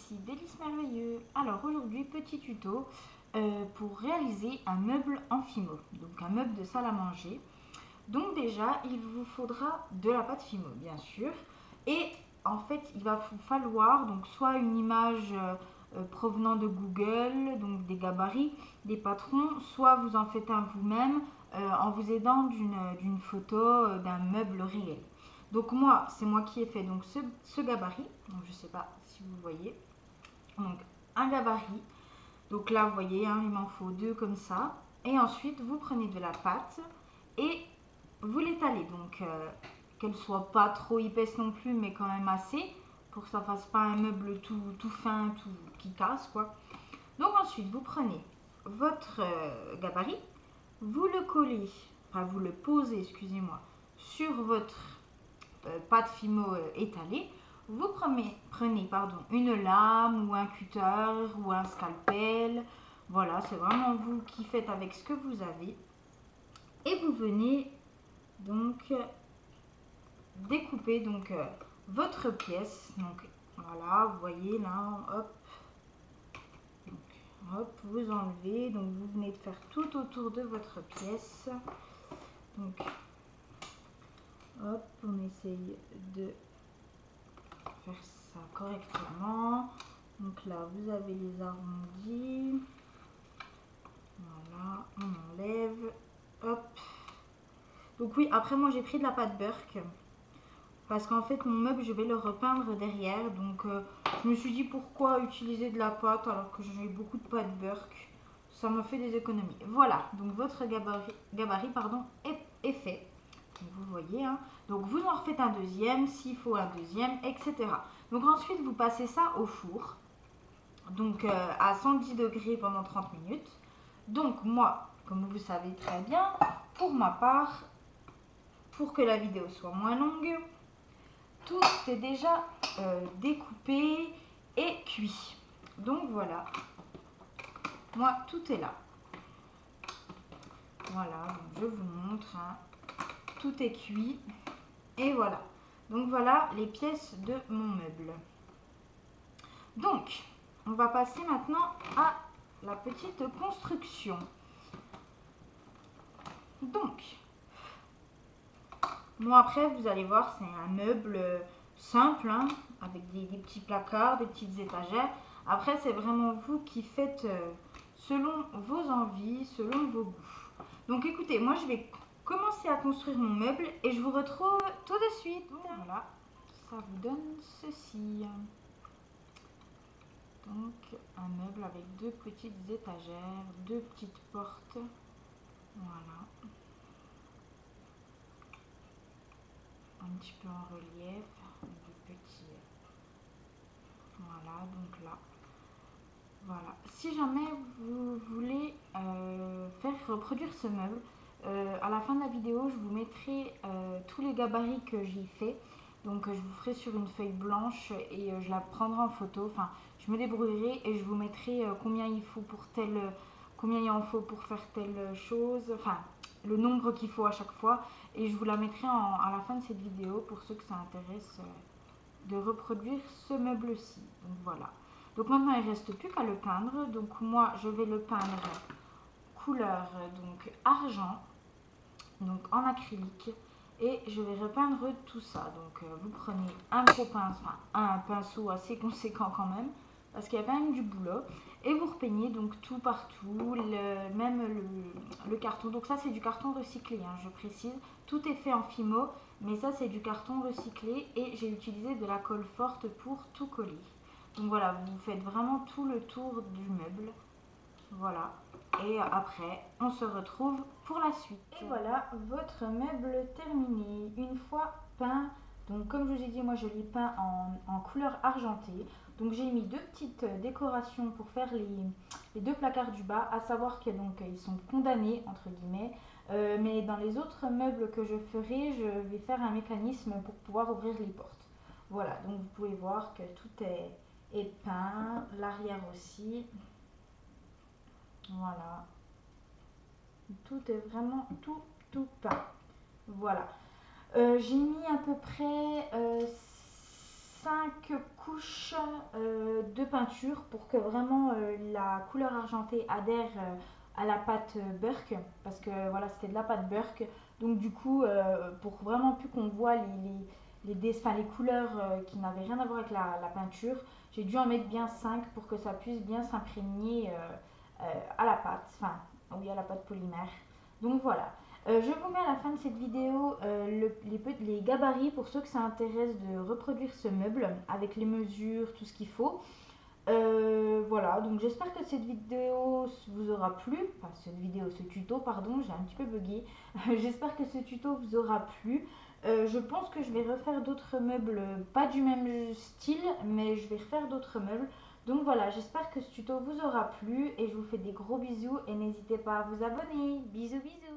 ici Délices Merveilleux. Alors aujourd'hui, petit tuto pour réaliser un meuble en Fimo, donc un meuble de salle à manger. Donc déjà, il vous faudra de la pâte Fimo, bien sûr. Et en fait, il va vous falloir donc soit une image provenant de Google, donc des gabarits, des patrons, soit vous en faites un vous-même en vous aidant d'une photo d'un meuble réel. Donc moi, c'est moi qui ai fait donc ce gabarit. Donc je ne sais pas si vous voyez. Donc un gabarit. Donc là, vous voyez, hein, il m'en faut deux comme ça. Et ensuite, vous prenez de la pâte et vous l'étalez. Donc qu'elle soit pas trop épaisse non plus, mais quand même assez pour que ça fasse pas un meuble tout fin, tout qui casse quoi. Donc ensuite, vous prenez votre gabarit, vous le collez, enfin vous le posez, excusez-moi, sur votre pâte Fimo étalée. Vous prenez une lame ou un cutter ou un scalpel. Voilà, c'est vraiment vous qui faites avec ce que vous avez. Et vous venez donc découper votre pièce. Donc voilà, vous voyez là, hop. Donc, hop, vous enlevez. Donc vous venez de faire tout autour de votre pièce. Donc hop, on essaye de faire ça correctement. Donc là, vous avez les arrondis. Voilà, on enlève. Hop. Donc oui, après moi j'ai pris de la pâte Burke. Parce qu'en fait mon meuble je vais le repeindre derrière. Donc je me suis dit pourquoi utiliser de la pâte alors que j'ai beaucoup de pâte Burke. Ça m'a fait des économies. Voilà, donc votre gabarit est fait. Donc vous voyez, hein. Donc vous en refaites un deuxième, s'il faut un deuxième, etc. Donc ensuite vous passez ça au four. Donc à 110 degrés pendant 30 minutes. Donc moi, comme vous savez très bien, pour ma part, pour que la vidéo soit moins longue, tout est déjà découpé et cuit. Donc voilà, moi tout est là. Voilà, donc je vous montre, hein. Tout est cuit et voilà. Donc voilà les pièces de mon meuble. Donc, on va passer maintenant à la petite construction. Donc, moi après, vous allez voir, c'est un meuble simple, hein, avec des petits placards, des petites étagères. Après, c'est vraiment vous qui faites selon vos envies, selon vos goûts. Donc écoutez, moi je vais commencer à construire mon meuble et je vous retrouve tout de suite. Donc, voilà, ça vous donne ceci. Donc un meuble avec deux petites étagères, deux petites portes. Voilà. Un petit peu en relief, des petits. Voilà, donc là. Voilà. Si jamais vous voulez faire reproduire ce meuble, à la fin de la vidéo, je vous mettrai tous les gabarits que j'ai fait. Donc je vous ferai sur une feuille blanche et je la prendrai en photo. Enfin, je me débrouillerai et je vous mettrai combien il faut pour combien il en faut pour faire telle chose. Enfin, le nombre qu'il faut à chaque fois. Et je vous la mettrai à la fin de cette vidéo pour ceux que ça intéresse de reproduire ce meuble-ci. Donc voilà. Donc maintenant il ne reste plus qu'à le peindre. Donc moi je vais le peindre couleur donc argent, donc en acrylique. Et je vais repeindre tout ça. Donc vous prenez un gros pinceau, enfin un pinceau assez conséquent quand même, parce qu'il y a quand même du boulot. Et vous repeignez donc tout partout, même le carton. Donc ça c'est du carton recyclé, hein, je précise. Tout est fait en Fimo, mais ça c'est du carton recyclé et j'ai utilisé de la colle forte pour tout coller. Donc voilà, vous faites vraiment tout le tour du meuble. Voilà. Et après, on se retrouve pour la suite. Et voilà votre meuble terminé. Une fois peint, donc comme je vous ai dit, moi je l'ai peint en couleur argentée. Donc j'ai mis deux petites décorations pour faire les deux placards du bas, à savoir que donc ils sont condamnés entre guillemets. Mais dans les autres meubles que je ferai, je vais faire un mécanisme pour pouvoir ouvrir les portes. Voilà, donc vous pouvez voir que tout est peint, l'arrière aussi. Voilà. Tout est vraiment tout peint. Voilà. J'ai mis à peu près 5 couches de peinture pour que vraiment la couleur argentée adhère à la pâte Burke, parce que voilà, c'était de la pâte Burke. Donc du coup, pour vraiment plus qu'on voit les couleurs qui n'avaient rien à voir avec la peinture, j'ai dû en mettre bien 5 pour que ça puisse bien s'imprégner à la pâte, enfin oui, à la pâte polymère. Donc voilà. Je vous mets à la fin de cette vidéo les gabarits pour ceux que ça intéresse de reproduire ce meuble avec les mesures, tout ce qu'il faut. Voilà, donc j'espère que cette vidéo vous aura plu. Enfin, ce tuto, pardon, j'ai un petit peu bugué. J'espère que ce tuto vous aura plu. Je pense que je vais refaire d'autres meubles, pas du même style, mais je vais refaire d'autres meubles. Donc voilà, j'espère que ce tuto vous aura plu et je vous fais des gros bisous et n'hésitez pas à vous abonner. Bisous bisous.